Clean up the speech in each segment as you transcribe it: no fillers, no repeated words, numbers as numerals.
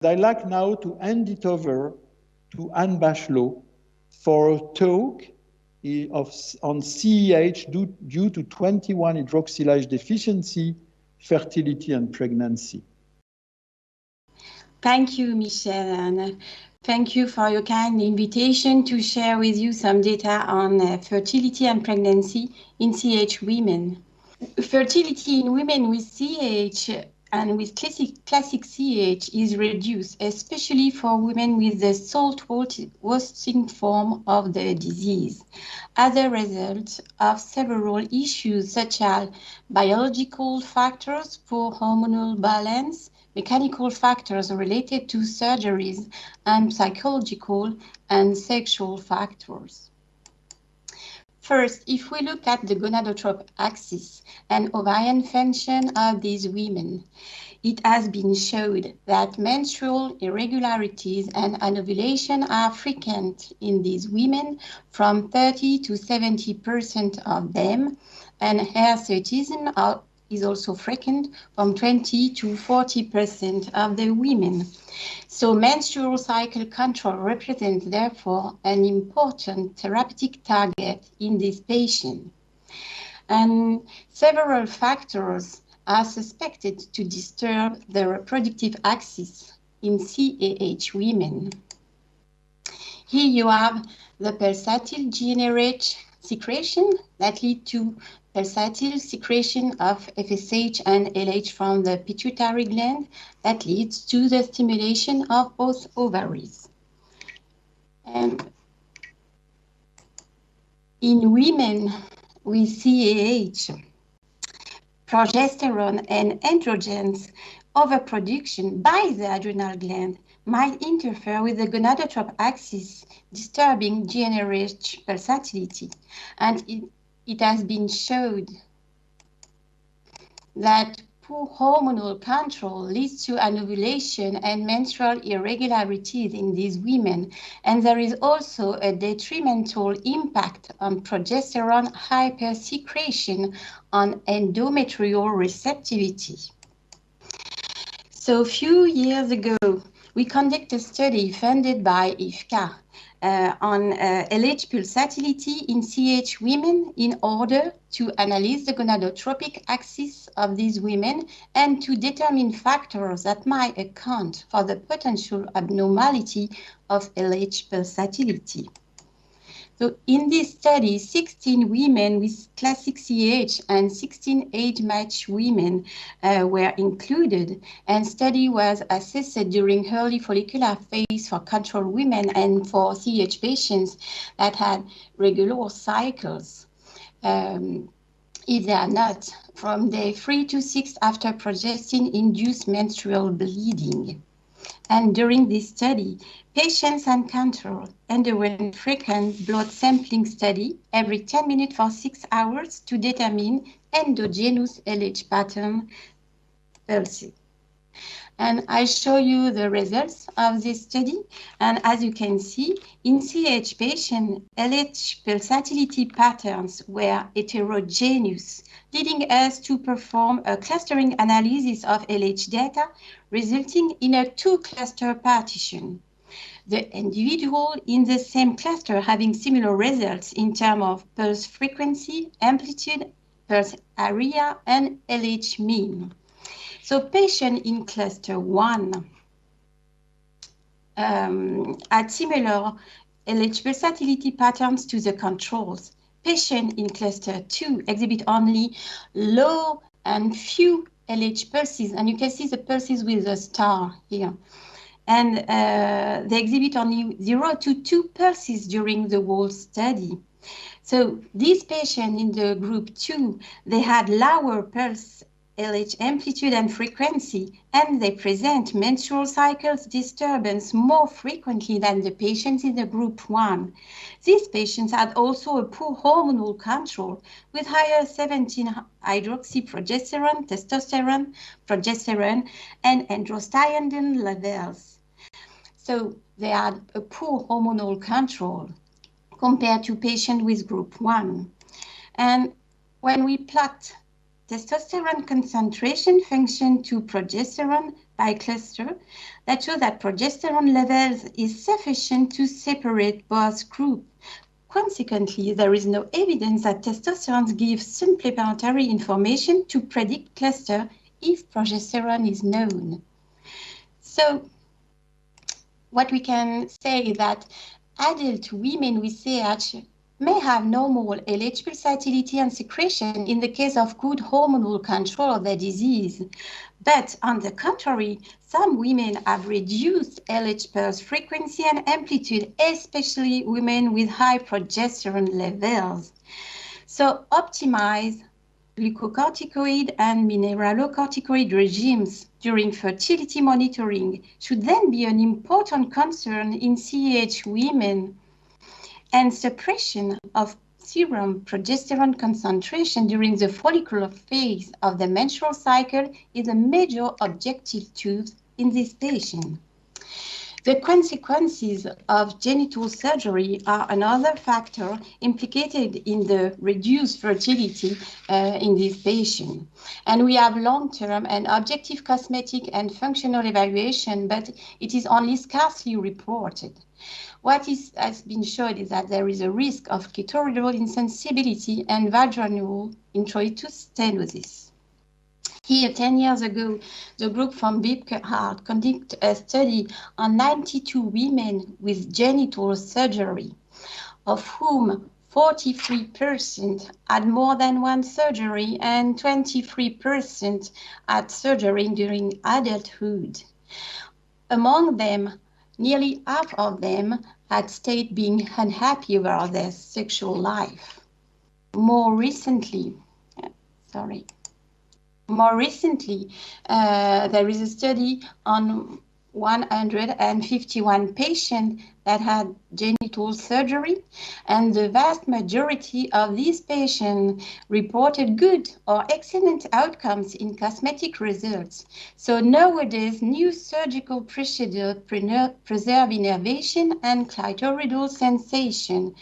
I'd like now to hand it over to Anne Bachelot for a talk on CAH due to 21-hydroxylase deficiency, fertility and pregnancy. Thank you, Michel, and thank you for your kind invitation to share with you some data on fertility and pregnancy in CAH women. Fertility in women with CAH and with classic CAH is reduced, especially for women with the salt wasting form of the disease, as a result of several issues such as biological factors, poor hormonal balance, mechanical factors related to surgeries, and psychological and sexual factors. First, if we look at the gonadotropic axis and ovarian function of these women, it has been showed that menstrual irregularities and anovulation are frequent in these women, from 30 to 70% of them, and hirsutism is also frequent, from 20 to 40% of the women. So menstrual cycle control represents therefore an important therapeutic target in this patient. And several factors are suspected to disturb the reproductive axis in CAH women. Here you have the pulsatile GnRH secretion that lead to pulsatile secretion of FSH and LH from the pituitary gland that leads to the stimulation of both ovaries. And in women with CAH, progesterone and androgens overproduction by the adrenal gland might interfere with the gonadotropic axis, disturbing GnRH pulsatility. And it has been showed that poor hormonal control leads to anovulation and menstrual irregularities in these women, and there is also a detrimental impact on progesterone hypersecretion on endometrial receptivity. So a few years ago, we conducted a study funded by IFCA on LH pulsatility in CAH women in order to analyze the gonadotropic axis of these women and to determine factors that might account for the potential abnormality of LH pulsatility. So in this study, 16 women with classic CAH and 16 age-matched women were included, and study was assessed during early follicular phase for control women and for CAH patients that had regular cycles. If they are not, from day 3 to 6 after progestin-induced menstrual bleeding. And during this study, patients and control underwent frequent blood sampling study every 10 minutes for 6 hours to determine endogenous LH pattern pulses. And I show you the results of this study. And as you can see, in CAH patients, LH pulsatility patterns were heterogeneous, leading us to perform a clustering analysis of LH data, resulting in a two-cluster partition. The individual in the same cluster having similar results in terms of pulse frequency, amplitude, pulse area, and LH mean. So patients in cluster 1 had similar LH pulsatility patterns to the controls. Patients in cluster 2 exhibit only low and few LH pulses, and you can see the pulses with a star here. And they exhibit only 0 to 2 pulses during the whole study. So these patients in the group 2, they had lower pulse LH amplitude and frequency, and they present menstrual cycles disturbance more frequently than the patients in the group 1. These patients had also a poor hormonal control with higher 17-hydroxyprogesterone, testosterone, progesterone, and androstenedione levels. So they had a poor hormonal control compared to patients with group 1. And when we plot testosterone concentration function to progesterone, by cluster that show that progesterone levels is sufficient to separate both groups. Consequently, there is no evidence that testosterone gives supplementary information to predict cluster if progesterone is known. So, what we can say is that adult women with CAH may have normal LH pulsatility and secretion in the case of good hormonal control of their disease. But on the contrary, some women have reduced LH pulse frequency and amplitude, especially women with high progesterone levels. So optimize glucocorticoid and mineralocorticoid regimes during fertility monitoring should then be an important concern in CAH women, and suppression of serum progesterone concentration during the follicular phase of the menstrual cycle is a major objective too in this patient. The consequences of genital surgery are another factor implicated in the reduced fertility in this patient. And we have long-term and objective cosmetic and functional evaluation, but it is only scarcely reported. What has been shown is that there is a risk of clitoridal insensibility and vaginal introitus stenosis. Here, 10 years ago, the group from Bachelot conducted a study on 92 women with genital surgery, of whom 43% had more than one surgery and 23% had surgery during adulthood. Among them, nearly half of them had stated being unhappy about their sexual life. More recently, there is a study on 151 patients that had genital surgery, and the vast majority of these patients reported good or excellent outcomes in cosmetic results. So nowadays, new surgical procedures preserve innervation and clitoridal sensation.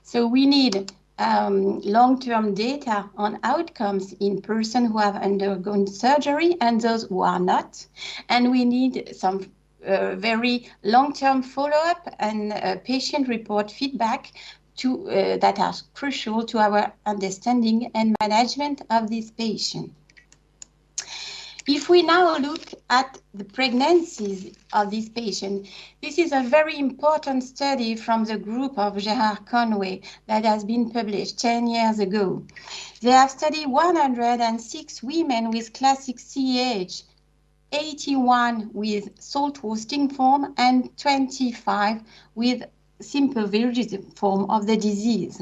So we need long-term data on outcomes in persons who have undergone surgery and those who are not. And we need some very long-term follow-up and patient report feedback that are crucial to our understanding and management of this patient. If we now look at the pregnancies of this patient, this is a very important study from the group of Gerard Conway that has been published 10 years ago. They have studied 106 women with classic CAH, 81 with salt wasting form, and 25 with simple virilism form of the disease.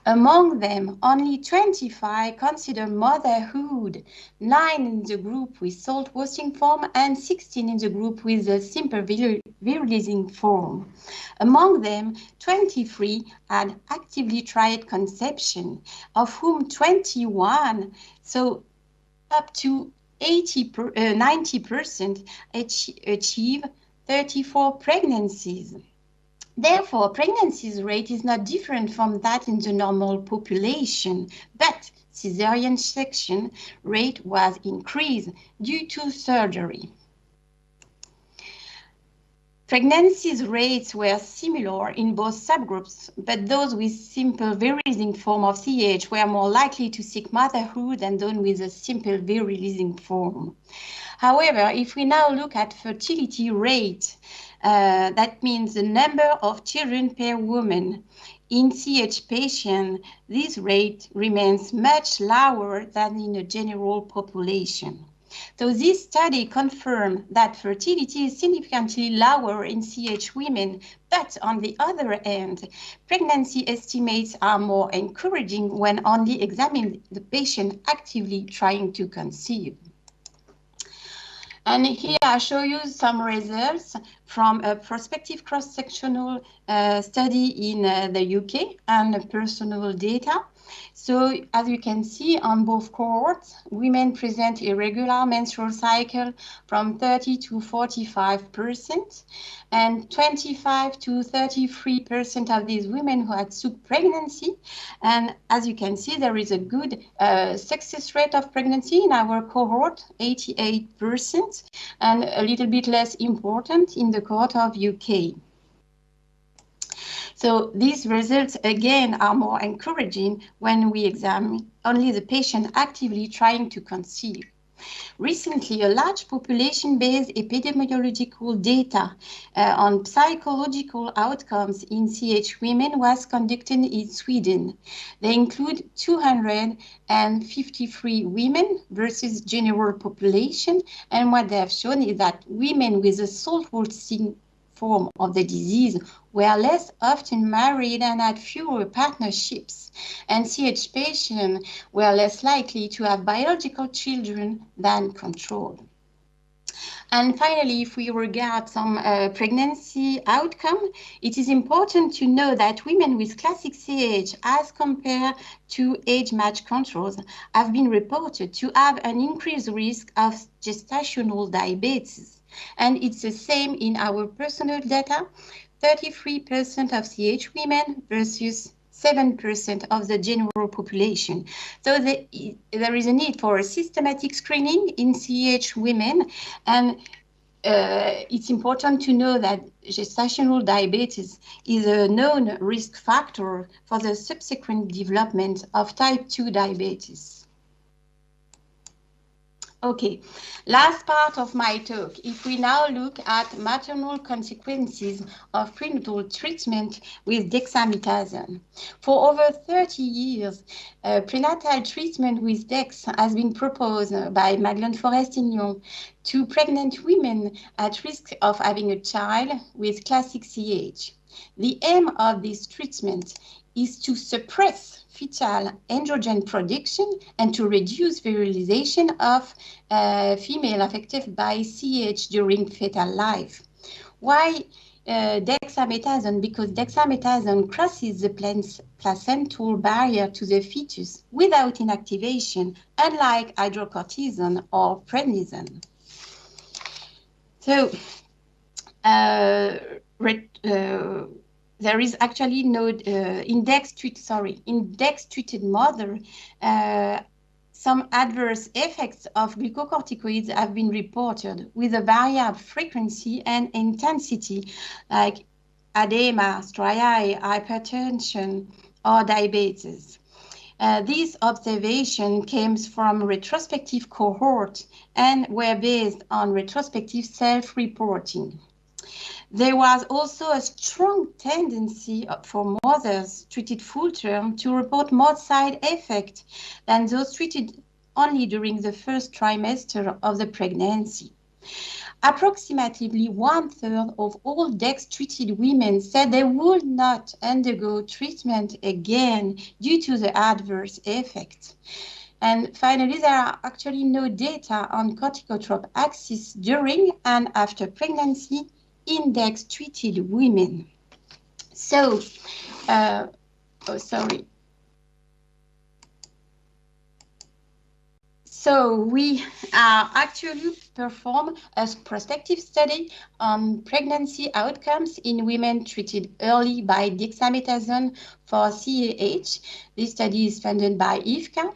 Among them, only 25 consider motherhood, 9 in the group with salt wasting form, and 16 in the group with the simple virilism form. Among them, 23 had actively tried conception, of whom 21, so up to 90% achieve 34 pregnancies. Therefore, pregnancy rate is not different from that in the normal population, but cesarean section rate was increased due to surgery. Pregnancy rates were similar in both subgroups, but those with simple virilising form of CAH were more likely to seek motherhood than those with a simple virilising form. However, if we now look at fertility rate, that means the number of children per woman. In CAH patients, this rate remains much lower than in the general population. So this study confirmed that fertility is significantly lower in CAH women, but on the other hand, pregnancy estimates are more encouraging when only examining the patient actively trying to conceive. And here I show you some results from a prospective cross-sectional study in the UK and personal data. So as you can see on both cohorts, women present irregular menstrual cycle from 30 to 45%, and 25 to 33% of these women who had took pregnancy. And as you can see, there is a good success rate of pregnancy in our cohort, 88%, and a little bit less important in the cohort of UK. So these results, again, are more encouraging when we examine only the patient actively trying to conceive. Recently, a large population-based epidemiological data on psychological outcomes in CAH women was conducted in Sweden. They include 253 women versus general population, and what they have shown is that women with a salt-wasting form of the disease were less often married and had fewer partnerships, and CAH patients were less likely to have biological children than control. And finally, if we regard some pregnancy outcome, it is important to know that women with classic CAH, as compared to age-matched controls, have been reported to have an increased risk of gestational diabetes. And it's the same in our personal data, 33% of CAH women versus 7% of the general population. So there is a need for a systematic screening in CAH women, and it's important to know that gestational diabetes is a known risk factor for the subsequent development of type 2 diabetes. Okay, last part of my talk. If we now look at maternal consequences of prenatal treatment with dexamethasone. For over 30 years, prenatal treatment with Dex has been proposed by Madeleine Forest-Ignon to pregnant women at risk of having a child with classic CAH. The aim of this treatment is to suppress fetal androgen production and to reduce virilization of female affected by CAH during fetal life. Why dexamethasone? Because dexamethasone crosses the placental barrier to the fetus without inactivation, unlike hydrocortisone or prednisone. So, there is actually no index-treated mother. Some adverse effects of glucocorticoids have been reported with a variable frequency and intensity, like edema, striae, hypertension, or diabetes. These observations came from retrospective cohorts and were based on retrospective self-reporting. There was also a strong tendency for mothers treated full-term to report more side effects than those treated only during the first trimester of the pregnancy. Approximately 1/3 of all DEX-treated women said they would not undergo treatment again due to the adverse effects. And finally, there are actually no data on corticotropic axis during and after pregnancy in DEX-treated women. So, So we actually perform a prospective study on pregnancy outcomes in women treated early by dexamethasone for CAH. This study is funded by IFCA.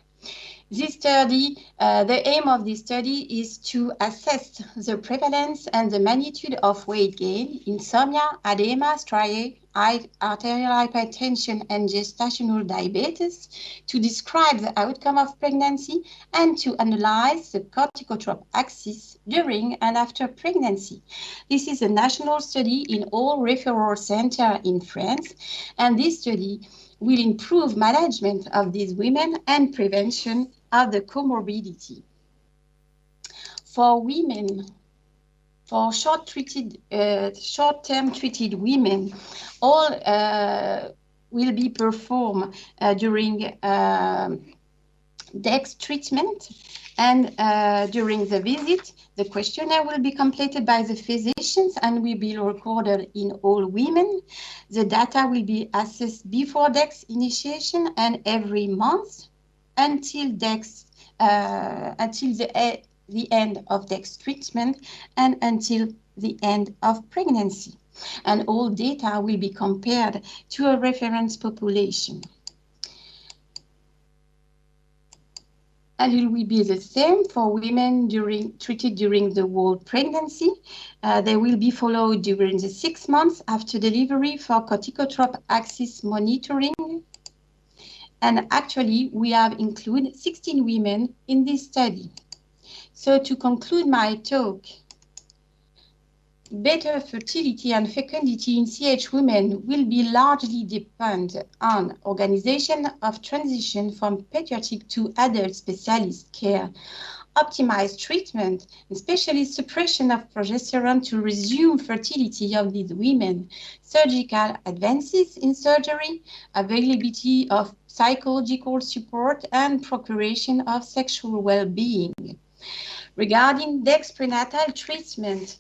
This study, the aim of this study is to assess the prevalence and the magnitude of weight gain, insomnia, edema, striae, arterial hypertension, and gestational diabetes, to describe the outcome of pregnancy, and to analyze the corticotropic axis during and after pregnancy. This is a national study in all referral centers in France, and this study will improve management of these women and prevention of the comorbidity. For women, for short-term treated women, all will be performed during DEX treatment. And during the visit, the questionnaire will be completed by the physicians and will be recorded in all women. The data will be assessed before DEX initiation and every month until DEX, until the end of DEX treatment and until the end of pregnancy. And all data will be compared to a reference population. And it will be the same for women treated during the whole pregnancy. They will be followed during the 6 months after delivery for corticotropic axis monitoring. And actually, we have included 16 women in this study. So to conclude my talk, better fertility and fecundity in CAH women will be largely depend on organization of transition from pediatric to adult specialist care, optimized treatment, especially suppression of progesterone to resume fertility of these women, surgical advances in surgery, availability of psychological support, and procuration of sexual well-being. Regarding DEX prenatal treatment,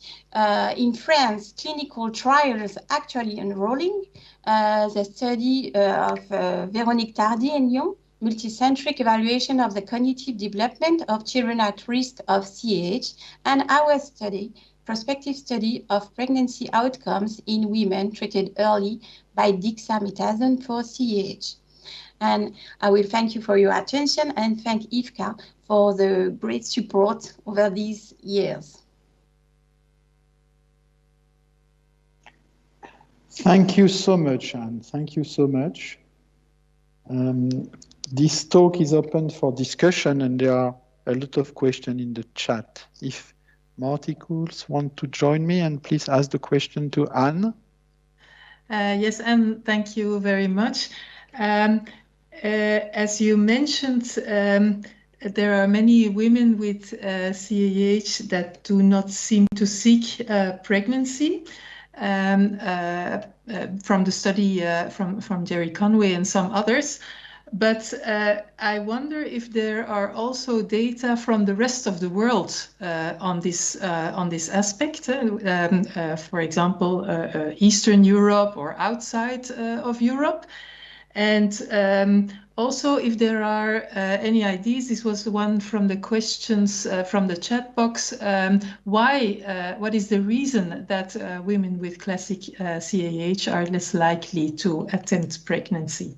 in France, clinical trials actually enrolling. The study of Véronique Tardy and Lyon, multicentric evaluation of the cognitive development of children at risk of CAH, and our study, prospective study of pregnancy outcomes in women treated early by dexamethasone for CAH. And I will thank you for your attention and thank IFCA for the great support over these years. Thank you so much, Anne. Thank you so much. This talk is open for discussion and there are a lot of questions in the chat. If Marty Cools want to join me and please ask the question to Anne. Yes, Anne, thank you very much. As you mentioned, there are many women with CAH that do not seem to seek pregnancy. From the study from Jerry Conway and some others. But I wonder if there are also data from the rest of the world on this aspect. For example, Eastern Europe or outside of Europe. And also, if there are any ideas, this was one from the questions from the chat box. What is the reason that women with classic CAH are less likely to attempt pregnancy?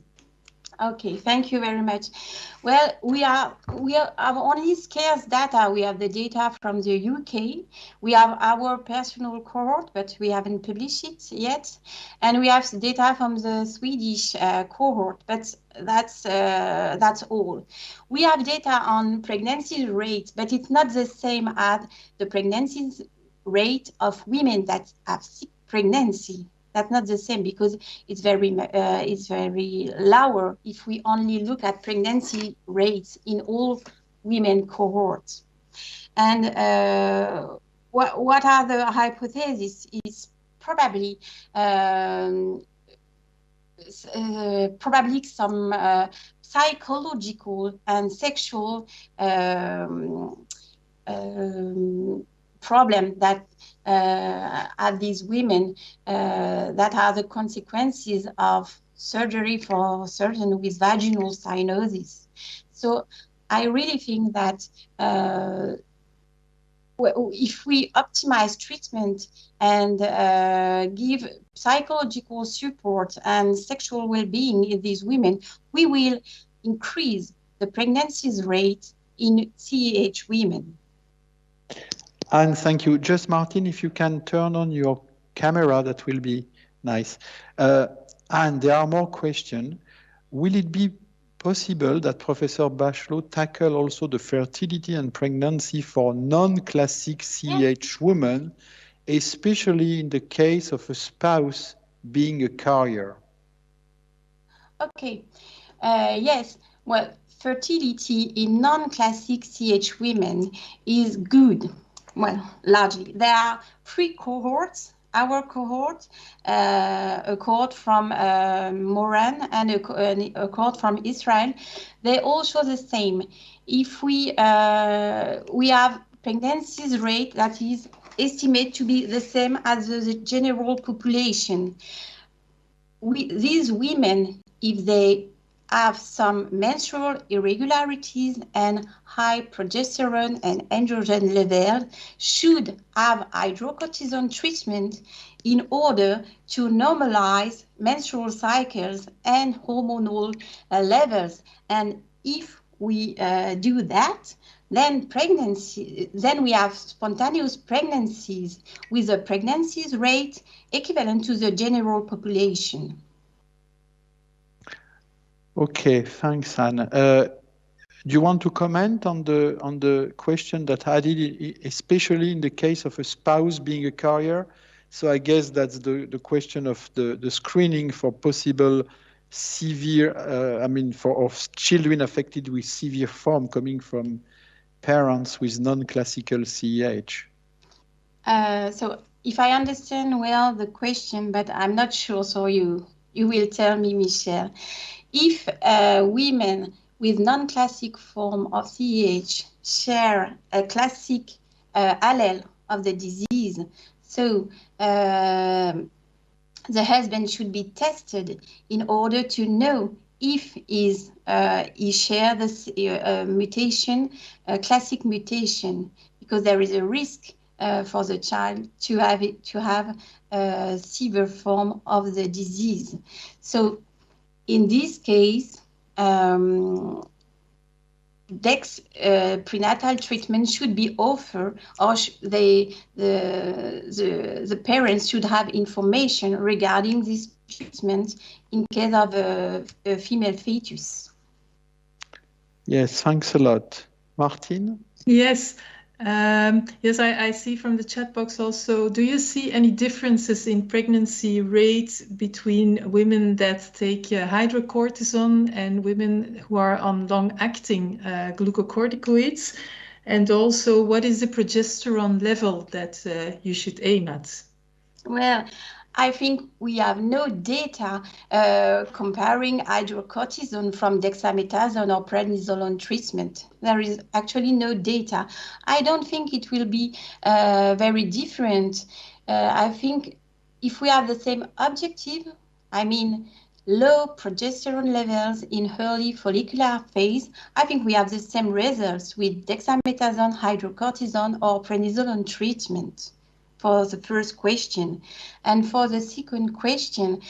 Okay, thank you very much. Well, we have only scarce data. We have the data from the UK. We have our personal cohort, but we haven't published it yet. And we have data from the Swedish cohort, but that's all. We have data on pregnancy rate, but it's not the same as the pregnancy rate of women that have sick pregnancy. That's not the same because it's very lower if we only look at pregnancy rates in all women cohorts. And what are the hypotheses? Is probably some psychological and sexual problem that are these women that are the consequences of surgery for certain with vaginal cyanosis. So I really think that if we optimize treatment and give psychological support and sexual well-being in these women, we will increase the pregnancies rate in CAH women. Anne, thank you. Just Martin, if you can turn on your camera, that will be nice. And there are more questions. Will it be possible that Professor Bachelot tackle also the fertility and pregnancy for non-classic CAH women, especially in the case of a spouse being a carrier? Okay. Yes. Well, fertility in non-classic CAH women is good. Well, largely. There are 3 cohorts our cohort, a cohort from Moran and a cohort from Israel, they all show the same. If we have pregnancies rate that is estimated to be the same as the general population. These women, if they have some menstrual irregularities and high progesterone and androgen level, should have hydrocortisone treatment in order to normalize menstrual cycles and hormonal levels. And if we do that, then we have spontaneous pregnancies with a pregnancies rate equivalent to the general population. Okay, thanks, Anne. Do you want to comment on the question that I did, especially in the case of a spouse being a carrier? So I guess that's the question of the screening for possible severe, of children affected with severe form coming from parents with non-classical CAH. So if I understand well the question, but I'm not sure, so you will tell me, Michelle. If women with non-classic form of CAH share a classic allele of the disease, so the husband should be tested in order to know if he shares this mutation, classic mutation, because there is a risk for the child to have a severe form of the disease. So in this case, prenatal treatment should be offered, or the parents should have information regarding this treatment in case of a female fetus. Yes, thanks a lot. Martin? Yes. Yes, I see from the chat box also, do you see any differences in pregnancy rates between women that take hydrocortisone and women who are on long-acting glucocorticoids? And also, what is the progesterone level that you should aim at? Well, I think we have no data comparing hydrocortisone from dexamethasone or prednisolone treatment. There is actually no data. I don't think it will be very different. I think if we have the same objective, I mean, low progesterone levels in early follicular phase, I think we have the same results with dexamethasone, hydrocortisone, or prednisolone treatment. For the first question. And for the second question,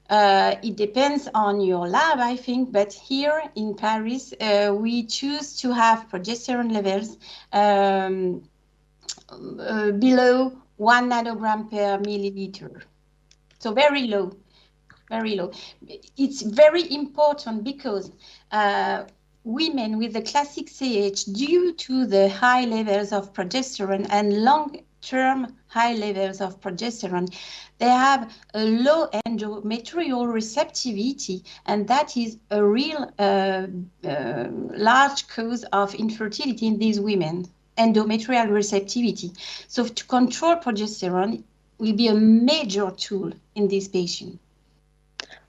it depends on your lab, I think, but here in Paris, we choose to have progesterone levels below 1 nanogram per milliliter. So very low, very low. It's very important because women with the classic CAH, due to the high levels of progesterone and long-term high levels of progesterone, they have a low endometrial receptivity, and that is a real large cause of infertility in these women, endometrial receptivity. So to control progesterone will be a major tool in this patient.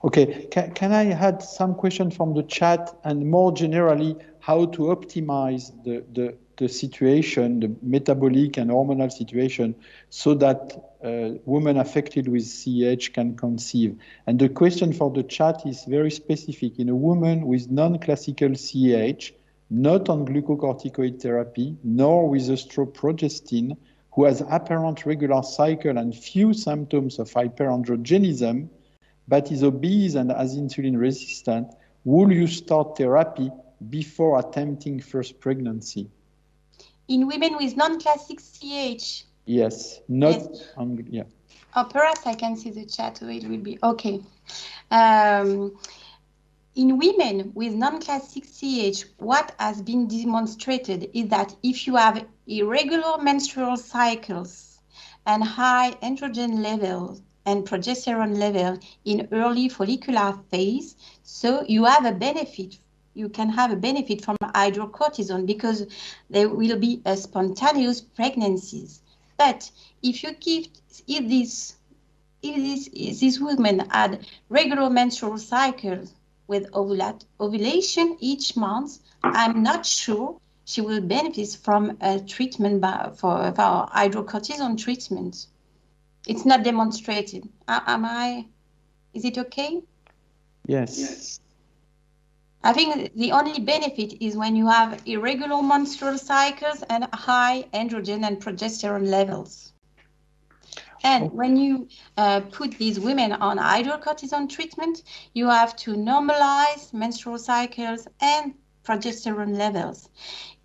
Okay, can I add some question from the chat, and more generally, how to optimize the situation, the metabolic and hormonal situation, so that women affected with CAH can conceive? And the question for the chat is very specific. In a woman with non-classical CAH, not on glucocorticoid therapy, nor with estroprogestin, who has apparent regular cycle and few symptoms of hyperandrogenism, but is obese and has insulin resistant, will you start therapy before attempting first pregnancy? In women with non-classic CAH? Yes, not yes. Yeah. Oh, perhaps I can see the chat, so it will be okay. In women with non-classic CAH, what has been demonstrated is that if you have irregular menstrual cycles and high androgen levels and progesterone level in early follicular phase, so you have a benefit. You can have a benefit from hydrocortisone because there will be a spontaneous pregnancies. But if you give, if these women had regular menstrual cycles with ovulation each month, I'm not sure she will benefit from a treatment for hydrocortisone treatment. It's not demonstrated. Is it okay? Yes. I think the only benefit is when you have irregular menstrual cycles and high androgen and progesterone levels. And when you put these women on hydrocortisone treatment, you have to normalize menstrual cycles and progesterone levels.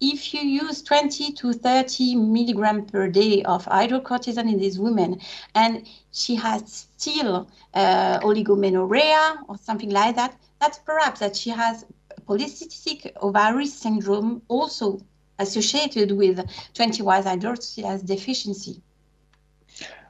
If you use 20 to 30 milligrams per day of hydrocortisone in these women, and she has still oligomenorrhea or something like that, that's perhaps that she has polycystic ovary syndrome, also associated with 20-hydroxylase deficiency.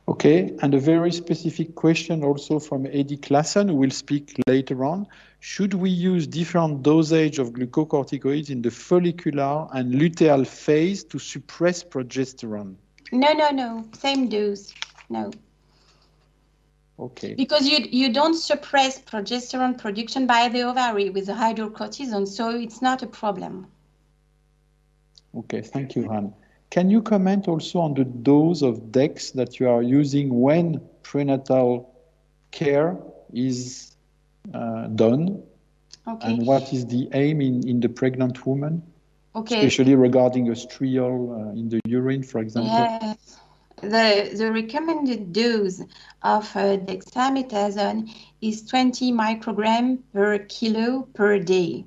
Okay, and a very specific question also from Eddie Klassen, who will speak later on. Should we use different dosage of glucocorticoids in the follicular and luteal phase to suppress progesterone? No, same dose, no. Okay. Because you don't suppress progesterone production by the ovary with the hydrocortisone, so it's not a problem. Okay, thank you, Han. Can you comment also on the dose of DEX that you are using when prenatal care is done? Okay. And what is the aim in the pregnant woman? Okay. Especially regarding a striol in the urine, for example? Yes. The recommended dose of dexamethasone is 20 micrograms per kilo per day.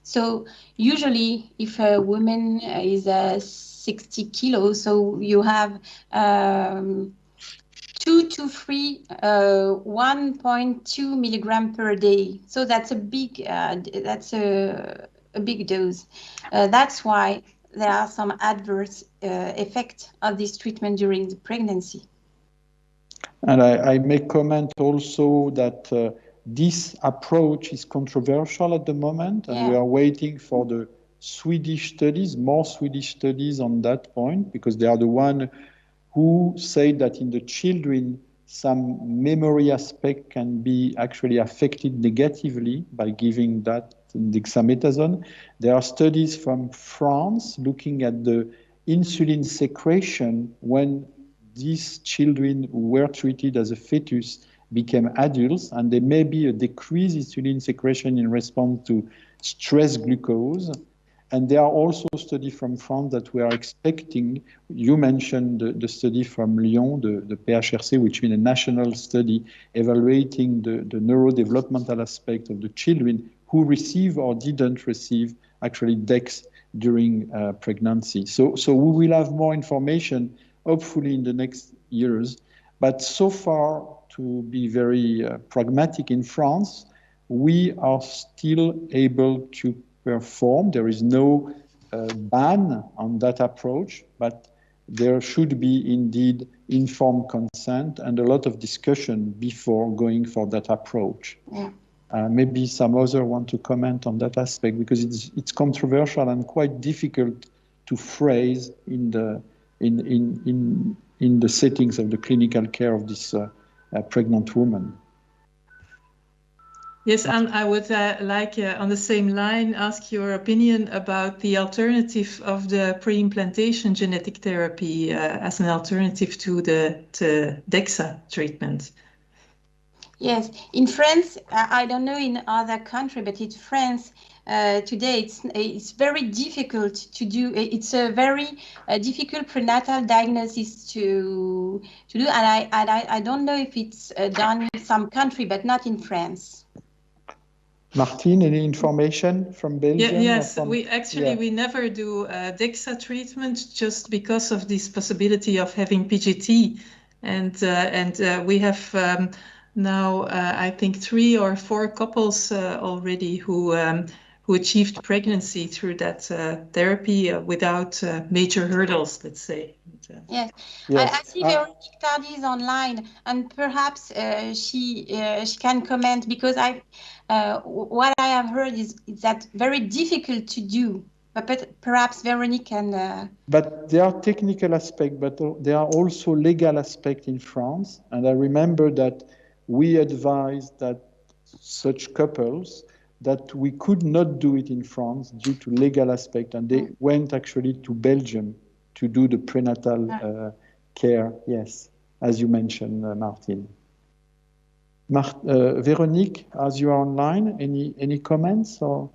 So usually if a woman is 60 kilos, so you have 2 to 3, 1.2 milligram per day. So that's a big, big dose. That's why there are some adverse effects of this treatment during the pregnancy. And I may comment also that this approach is controversial at the moment, and we are waiting for the Swedish studies, more Swedish studies on that point, because they are the one who say that in the children, some memory aspect can be actually affected negatively by giving that dexamethasone. There are studies from France looking at the insulin secretion when these children who were treated as a fetus became adults, and there may be a decreased insulin secretion in response to stress glucose. And there are also studies from France that we are expecting. You mentioned the study from Lyon, the PHRC, which means a national study evaluating the neurodevelopmental aspect of the children who receive or didn't receive actually DEX during pregnancy. So we will have more information, hopefully in the next years. But so far, to be very pragmatic in France, we are still able to perform. There is no ban on that approach, but there should be indeed informed consent and a lot of discussion before going for that approach. Yeah. Maybe some other want to comment on that aspect, because it's controversial and quite difficult to phrase in the settings of the clinical care of this pregnant woman. Yes, and I would like, on the same line, ask your opinion about the alternative of the pre-implantation genetic therapy as an alternative to the DEXA treatment. Yes, in France, I don't know in other countries, but in France today it's very difficult to do. It's a very difficult prenatal diagnosis to do, and I don't know if it's done in some country, but not in France. Martine, any information from Belgium? Yes, we never do DEXA treatment just because of this possibility of having PGT, and we have now I think 3 or 4 couples already who achieved pregnancy through that therapy without major hurdles, let's say. Yes. I see Veronique Tardy is online, and perhaps she can comment, because what I have heard is that very difficult to do But perhaps Veronique can... But there are technical aspects, but there are also legal aspects in France. And I remember that we advised that such couples that we could not do it in France due to legal aspect, and they went actually to Belgium to do the prenatal care, yes, as you mentioned, Martin. Veronique, as you are online, any comments or?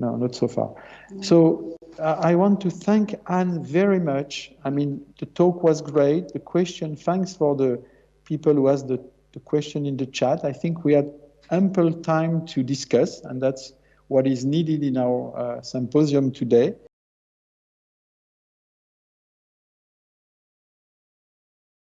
No, not so far. So I want to thank Anne very much. I mean, the talk was great. The question, thanks for the people who asked the question in the chat. I think we had ample time to discuss, and that's what is needed in our symposium today.